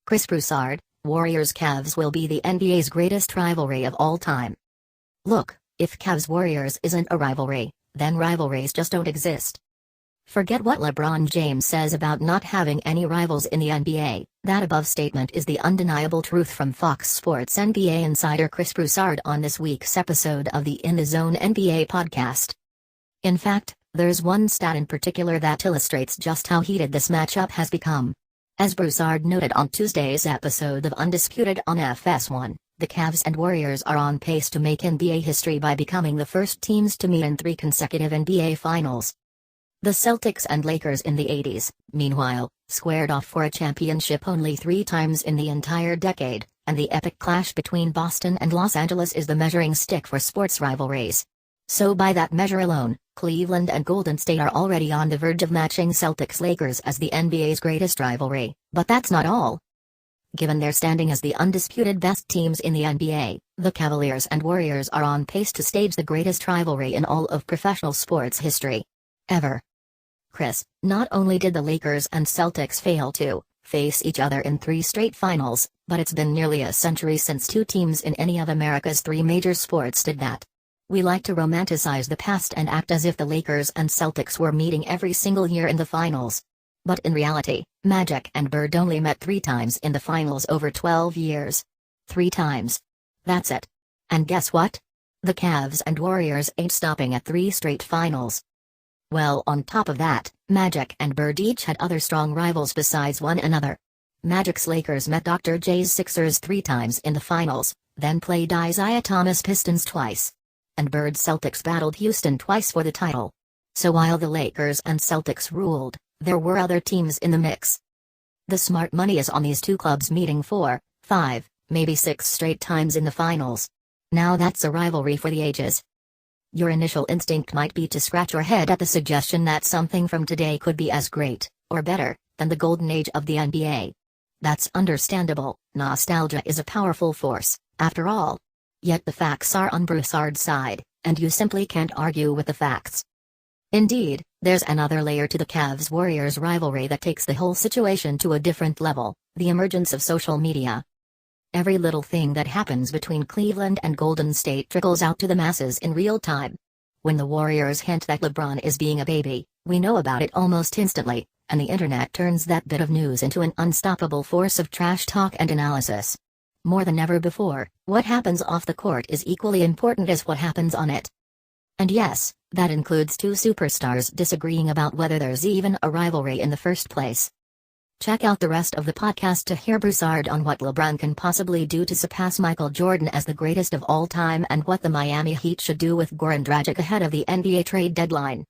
Chris Broussard, Warriors Cavs will be the NBA's greatest rivalry of all time. Look, if Cavs Warriors isn't a rivalry, then rivalries just don't exist. Forget what LeBron James says about not having any rivals in the NBA. That above statement is the undeniable truth from Fox Sports NBA insider Chris Broussard on this week's episode of the In the Zone NBA podcast. In fact, there's one stat in particular that illustrates just how heated this matchup has become. As Broussard noted on Tuesday's episode of Undisputed on FS1, the Cavs and Warriors are on pace to make NBA history by becoming the first teams to meet in 3 consecutive NBA finals. The Celtics and Lakers in the 80s, meanwhile, squared off for a championship only 3 times in the entire decade, and the epic clash between Boston and Los Angeles is the measuring stick for sports rivalries. So by that measure alone, Cleveland and Golden State are already on the verge of matching Celtics-Lakers as the NBA's greatest rivalry, but that's not all. Given their standing as the undisputed best teams in the NBA, the Cavaliers and Warriors are on pace to stage the greatest rivalry in all of professional sports history. Ever. Chris, not only did the Lakers and Celtics fail to face each other in 3 straight finals, but it's been nearly a century since 2 teams in any of America's 3 major sports did that. We like to romanticize the past and act as if the Lakers and Celtics were meeting every single year in the finals. But in reality, Magic and Bird only met 3 times in the finals over 12 years. 3 times. That's it. And guess what? The Cavs and Warriors ain't stopping at 3 straight finals. Well, on top of that, Magic and Bird each had other strong rivals besides one another. Magic's Lakers met Dr. J's Sixers 3 times in the finals, then played Isaiah Thomas Pistons twice. And Bird's Celtics battled Houston twice for the title. So while the Lakers and Celtics ruled, there were other teams in the mix. The smart money is on these 2 clubs meeting 4, 5, maybe 6 straight times in the finals. Now that's a rivalry for the ages. Your initial instinct might be to scratch your head at the suggestion that something from today could be as great, or better, than the golden age of the NBA. That's understandable. Nostalgia is a powerful force, after all. Yet the facts are on Broussard's side, and you simply can't argue with the facts. Indeed, there's another layer to the Cavs-Warriors rivalry that takes the whole situation to a different level: the emergence of social media. Every little thing that happens between Cleveland and Golden State trickles out to the masses in real time. When the Warriors hint that LeBron is being a baby, we know about it almost instantly, and the internet turns that bit of news into an unstoppable force of trash talk and analysis. More than ever before, what happens off the court is equally important as what happens on it. And yes, that includes 2 superstars disagreeing about whether there's even a rivalry in the first place. Check out the rest of the podcast to hear Broussard on what LeBron can possibly do to surpass Michael Jordan as the greatest of all time and what the Miami Heat should do with Goran Dragic ahead of the NBA trade deadline.